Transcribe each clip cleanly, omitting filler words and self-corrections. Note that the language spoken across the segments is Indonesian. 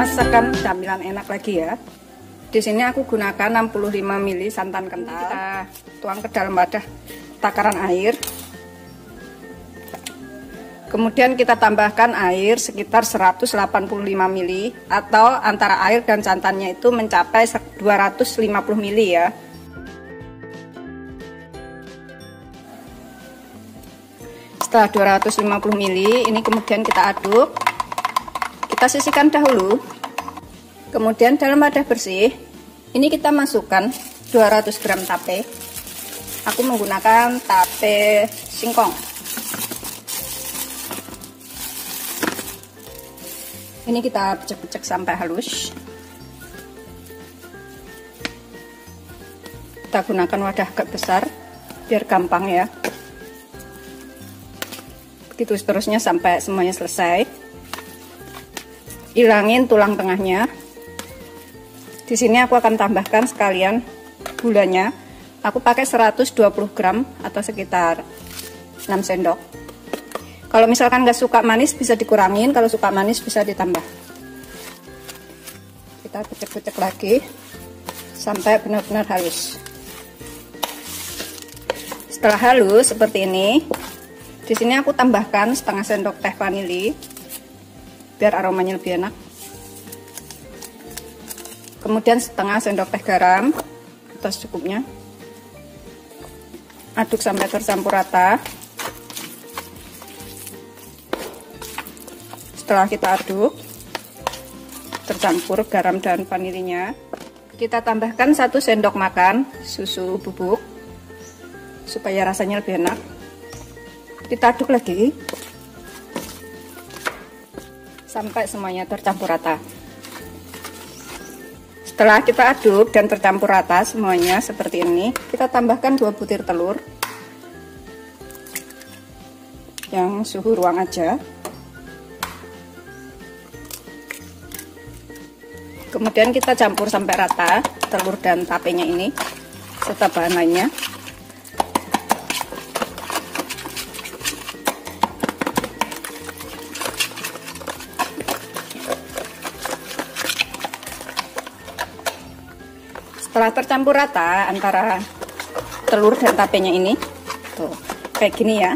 Masakan camilan enak lagi ya. Di sini aku gunakan 65 ml santan kental. Kita tuang ke dalam wadah takaran air. Kemudian kita tambahkan air sekitar 185 ml atau antara air dan santannya itu mencapai 250 ml ya. Setelah 250 ml ini kemudian kita aduk. Kita sisihkan dahulu. Kemudian dalam wadah bersih ini kita masukkan 200 gram tape. Aku menggunakan tape singkong. Ini kita becek-becek sampai halus. Kita gunakan wadah agak besar biar gampang ya. Begitu seterusnya sampai semuanya selesai. Hilangin tulang tengahnya. Di sini aku akan tambahkan sekalian gulanya. Aku pakai 120 gram atau sekitar 6 sendok. Kalau misalkan nggak suka manis bisa dikurangin, kalau suka manis bisa ditambah. Kita becek-becek lagi sampai benar-benar halus. Setelah halus seperti ini, di sini aku tambahkan setengah sendok teh vanili biar aromanya lebih enak. Kemudian setengah sendok teh garam atau secukupnya. Aduk sampai tercampur rata. Setelah kita aduk tercampur garam dan vanilinya, kita tambahkan 1 sendok makan susu bubuk supaya rasanya lebih enak. Kita aduk lagi sampai semuanya tercampur rata. Setelah kita aduk dan tercampur rata semuanya seperti ini, kita tambahkan 2 butir telur yang suhu ruang aja. Kemudian kita campur sampai rata telur dan tapenya ini serta bahan lainnya. Setelah tercampur rata antara telur dan tapenya ini, tuh kayak gini ya.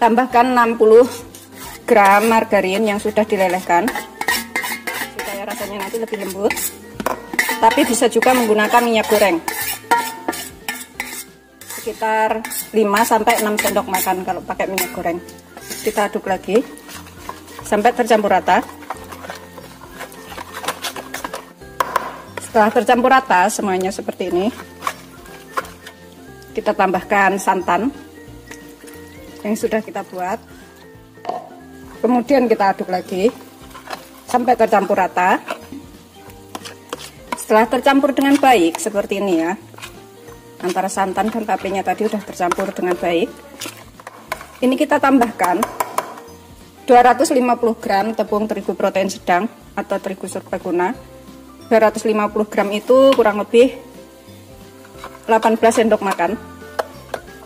Tambahkan 60 gram margarin yang sudah dilelehkan. Rasanya nanti lebih lembut, tapi bisa juga menggunakan minyak goreng sekitar 5-6 sendok makan kalau pakai minyak goreng. Kita aduk lagi sampai tercampur rata. Setelah tercampur rata semuanya seperti ini, kita tambahkan santan yang sudah kita buat, kemudian kita aduk lagi sampai tercampur rata. Setelah tercampur dengan baik seperti ini ya, antara santan dan tapenya tadi udah tercampur dengan baik, ini kita tambahkan 250 gram tepung terigu protein sedang atau terigu serbaguna. 250 gram itu kurang lebih 18 sendok makan,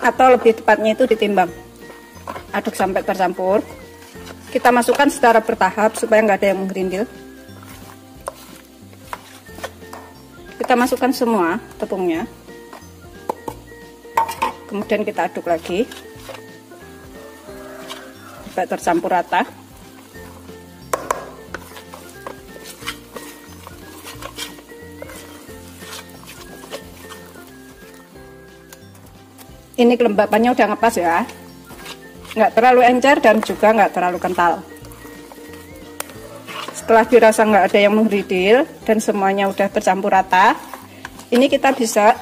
atau lebih tepatnya itu ditimbang. Aduk sampai tercampur. Kita masukkan secara bertahap supaya nggak ada yang menggerindil. Kita masukkan semua tepungnya. Kemudian kita aduk lagi sampai tercampur rata. Ini kelembapannya udah ngepas ya. Nggak terlalu encer dan juga nggak terlalu kental. Setelah dirasa nggak ada yang menggeridil dan semuanya udah tercampur rata, ini kita bisa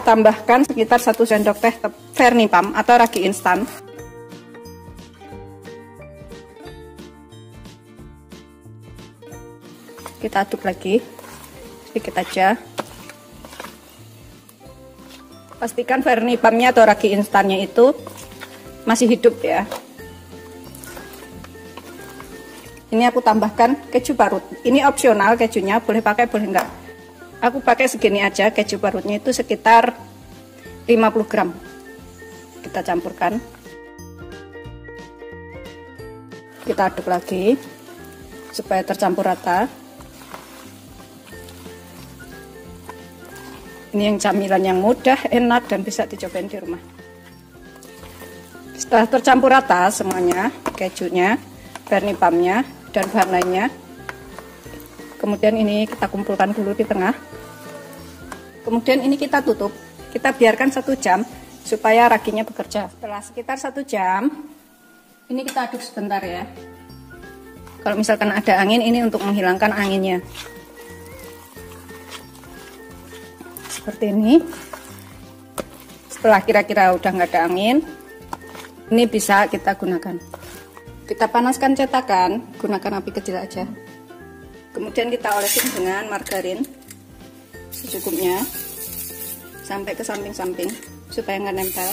tambahkan sekitar 1 sendok teh Vernipam atau ragi instan. Kita aduk lagi sedikit aja. Pastikan Vernipamnya atau ragi instannya itu masih hidup ya. Ini aku tambahkan keju parut. Ini opsional kejunya, boleh pakai boleh enggak. Aku pakai segini aja, keju parutnya itu sekitar 50 gram. Kita campurkan. Kita aduk lagi supaya tercampur rata. Ini yang camilan yang mudah, enak, dan bisa dicobain di rumah. Setelah tercampur rata semuanya, kejunya, Bernie Pump-nya, dan bahan lainnya, kemudian ini kita kumpulkan dulu di tengah. Kemudian ini kita tutup, kita biarkan 1 jam supaya raginya bekerja. Setelah sekitar 1 jam, ini kita aduk sebentar ya. Kalau misalkan ada angin, ini untuk menghilangkan anginnya. Seperti ini. Setelah kira-kira udah nggak ada angin, ini bisa kita gunakan. Kita panaskan cetakan, gunakan api kecil aja. Kemudian kita olesin dengan margarin secukupnya sampai ke samping-samping supaya nggak nempel.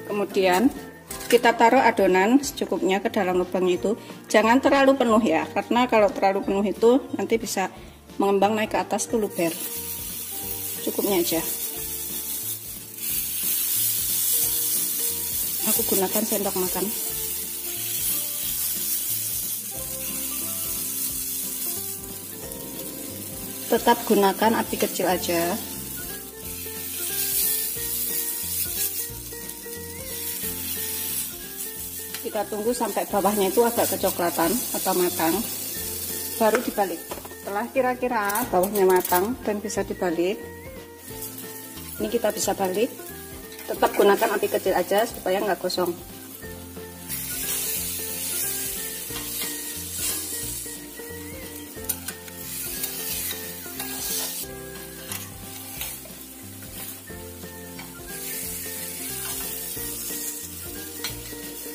Kemudian kita taruh adonan secukupnya ke dalam lubangnya itu. Jangan terlalu penuh ya, karena kalau terlalu penuh itu nanti bisa mengembang naik ke atas tuh luber. Cukupnya aja. Aku gunakan sendok makan. Tetap gunakan api kecil aja. Kita tunggu sampai bawahnya itu agak kecoklatan atau matang, baru dibalik. Setelah kira-kira bawahnya matang dan bisa dibalik, ini kita bisa balik. Tetap gunakan api kecil aja supaya nggak gosong.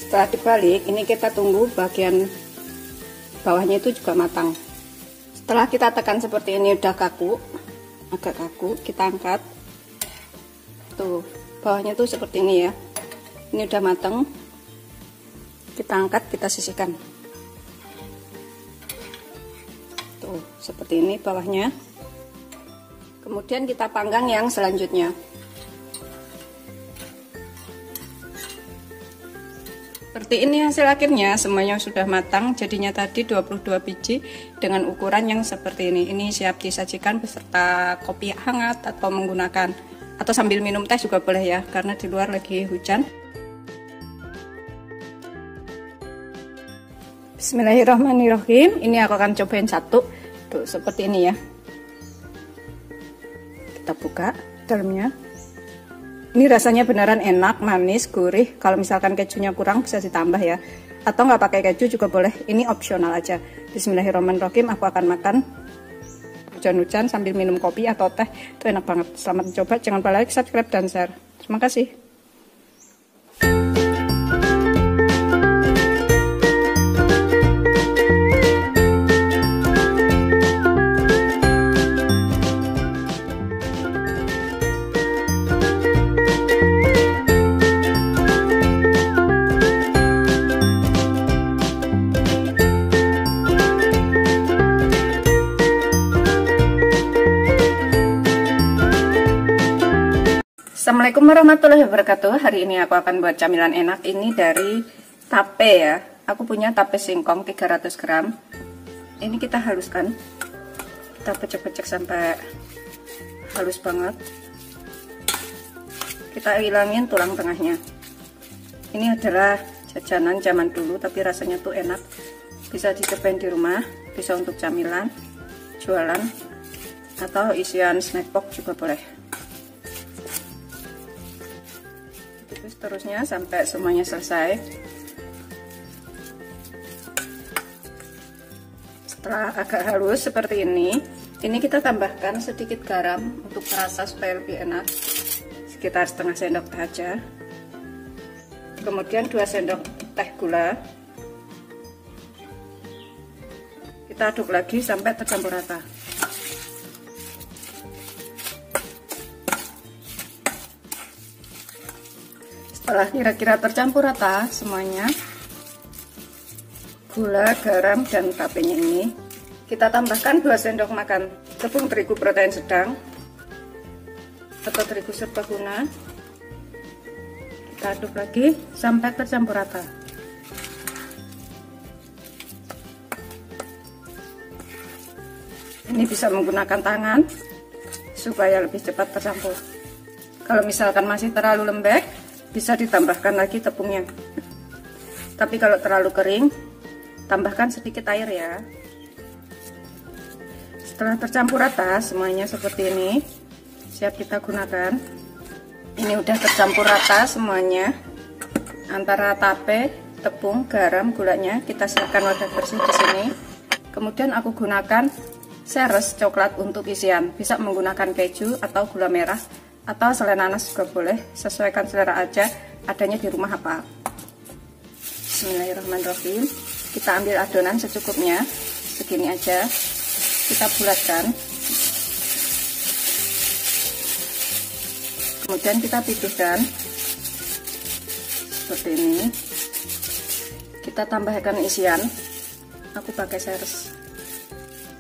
Setelah dibalik, ini kita tunggu bagian bawahnya itu juga matang. Setelah kita tekan seperti ini udah kaku, agak kaku, kita angkat. Tuh, bawahnya tuh seperti ini ya. Ini udah matang. Kita angkat, kita sisihkan. Tuh, seperti ini bawahnya. Kemudian kita panggang yang selanjutnya. Seperti ini hasil akhirnya, semuanya sudah matang. Jadinya tadi 22 biji dengan ukuran yang seperti ini. Ini siap disajikan beserta kopi hangat atau menggunakan atau sambil minum teh juga boleh ya, karena di luar lagi hujan. Bismillahirrahmanirrahim. Ini aku akan cobain satu. Tuh, seperti ini ya. Kita buka dalamnya. Ini rasanya beneran enak, manis, gurih. Kalau misalkan kejunya kurang bisa ditambah ya. Atau nggak pakai keju juga boleh. Ini opsional aja. Bismillahirrahmanirrahim. Aku akan makan hujan-hujan sambil minum kopi atau teh. Itu enak banget. Selamat mencoba. Jangan lupa like, subscribe, dan share. Terima kasih. Assalamualaikum warahmatullahi wabarakatuh. Hari ini aku akan buat camilan enak. Ini dari tape ya. Aku punya tape singkong 300 gram. Ini kita haluskan. Kita pecek-pecek sampai halus banget. Kita hilangin tulang tengahnya. Ini adalah jajanan zaman dulu, tapi rasanya tuh enak. Bisa dicobain di rumah, bisa untuk camilan, jualan, atau isian snack box juga boleh. Seterusnya sampai semuanya selesai. Setelah agak halus seperti ini kita tambahkan sedikit garam untuk rasa supaya lebih enak, sekitar setengah sendok teh aja. Kemudian 2 sendok teh gula. Kita aduk lagi sampai tercampur rata. Setelah kira-kira tercampur rata semuanya, gula, garam, dan tapenya ini, kita tambahkan 2 sendok makan tepung terigu protein sedang atau terigu serbaguna. Kita aduk lagi sampai tercampur rata. Ini bisa menggunakan tangan supaya lebih cepat tercampur. Kalau misalkan masih terlalu lembek, bisa ditambahkan lagi tepungnya. Tapi kalau terlalu kering, tambahkan sedikit air ya. Setelah tercampur rata semuanya seperti ini, siap kita gunakan. Ini udah tercampur rata semuanya antara tape, tepung, garam, gulanya. Kita siapkan wadah bersih di sini. Kemudian aku gunakan seres coklat untuk isian. Bisa menggunakan keju atau gula merah atau selai nanas juga boleh. Sesuaikan selera aja. Adanya di rumah apa. Bismillahirrahmanirrahim. Kita ambil adonan secukupnya, segini aja. Kita bulatkan. Kemudian kita pipihkan seperti ini. Kita tambahkan isian. Aku pakai seres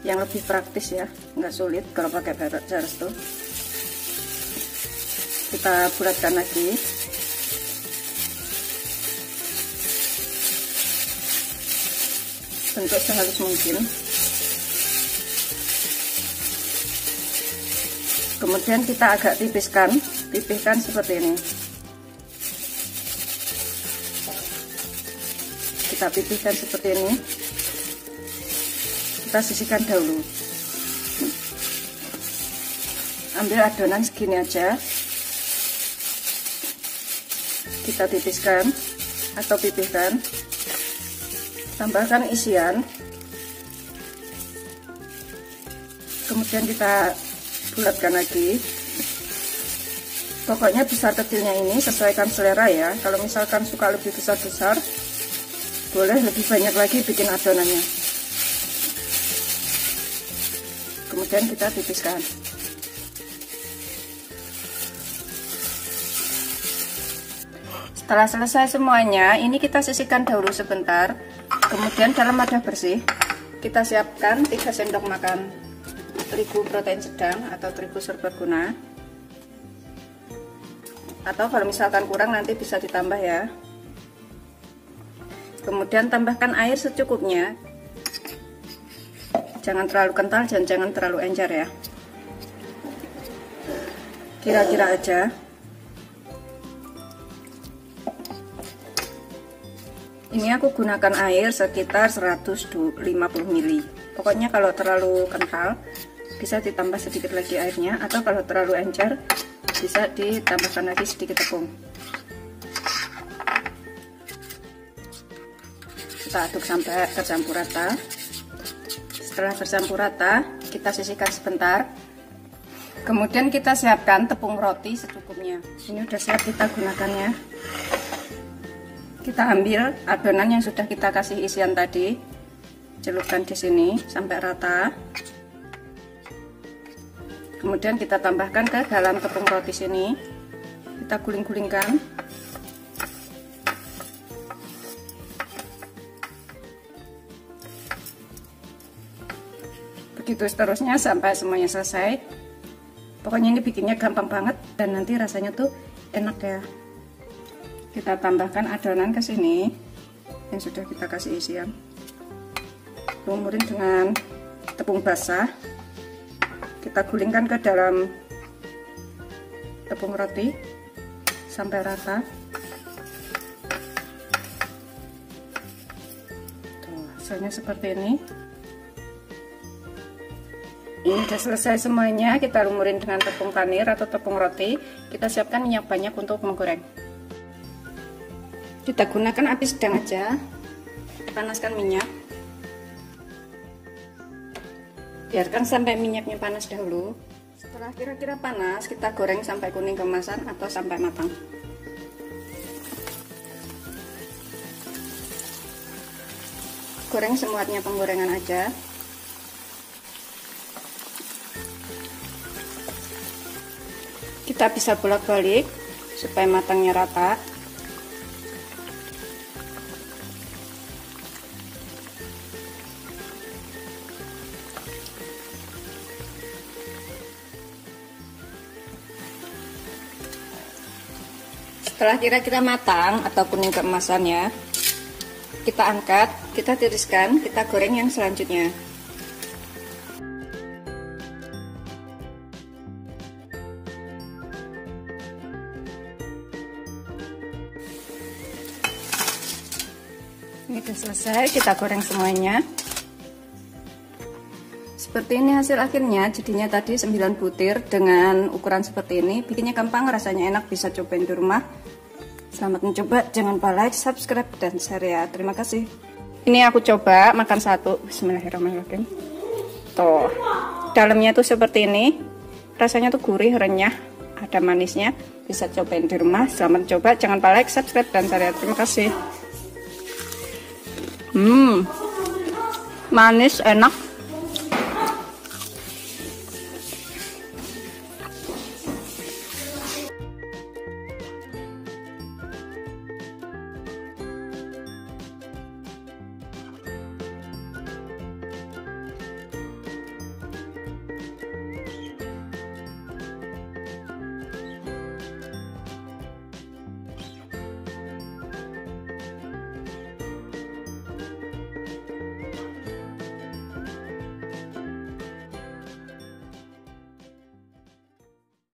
yang lebih praktis ya, nggak sulit kalau pakai seres tuh. Kita bulatkan lagi. Bentuk sehalus mungkin. Kemudian kita agak pipihkan seperti ini. Kita pipihkan seperti ini. Kita sisihkan dahulu. Ambil adonan segini aja. Kita tipiskan atau pipihkan. Tambahkan isian. Kemudian kita bulatkan lagi. Pokoknya besar kecilnya ini sesuaikan selera ya. Kalau misalkan suka lebih besar-besar, boleh lebih banyak lagi bikin adonannya. Kemudian kita tipiskan. Setelah selesai semuanya, ini kita sisihkan dahulu sebentar. Kemudian dalam wadah bersih, kita siapkan 3 sendok makan terigu protein sedang atau terigu serbaguna. Atau kalau misalkan kurang nanti bisa ditambah ya. Kemudian tambahkan air secukupnya. Jangan terlalu kental dan jangan terlalu encer ya. Kira-kira aja. Ini aku gunakan air sekitar 150 ml. Pokoknya kalau terlalu kental bisa ditambah sedikit lagi airnya, atau kalau terlalu encer bisa ditambahkan lagi sedikit tepung. Kita aduk sampai tercampur rata. Setelah tercampur rata, kita sisihkan sebentar. Kemudian kita siapkan tepung roti secukupnya. Ini udah siap kita gunakannya. Kita ambil adonan yang sudah kita kasih isian tadi, celupkan di sini sampai rata. Kemudian kita tambahkan ke dalam tepung roti sini. Kita guling-gulingkan. Begitu seterusnya sampai semuanya selesai. Pokoknya ini bikinnya gampang banget dan nanti rasanya tuh enak ya. Kita tambahkan adonan ke sini yang sudah kita kasih isian. Lumurin dengan tepung basah. Kita gulingkan ke dalam tepung roti sampai rata. Tuh, hasilnya seperti ini. Ini sudah selesai semuanya. Kita lumurin dengan tepung panir atau tepung roti. Kita siapkan minyak banyak untuk menggoreng. Kita gunakan api sedang aja. Panaskan minyak. Biarkan sampai minyaknya panas dahulu. Setelah kira-kira panas, kita goreng sampai kuning keemasan atau sampai matang. Goreng semuanya penggorengan aja. Kita bisa bolak-balik supaya matangnya rata. Setelah kira-kira matang atau kuning keemasannya, kita angkat, kita tiriskan, kita goreng yang selanjutnya. Ini sudah selesai, kita goreng semuanya. Seperti ini hasil akhirnya, jadinya tadi 9 butir dengan ukuran seperti ini. Bikinnya gampang, rasanya enak, bisa cobain di rumah. Selamat mencoba, jangan lupa like, subscribe, dan share ya. Terima kasih. Ini aku coba makan satu. Bismillahirrahmanirrahim. Tuh, dalamnya tuh seperti ini. Rasanya tuh gurih, renyah, ada manisnya. Bisa cobain di rumah. Selamat mencoba, jangan lupa like, subscribe, dan share ya. Terima kasih. Manis, enak.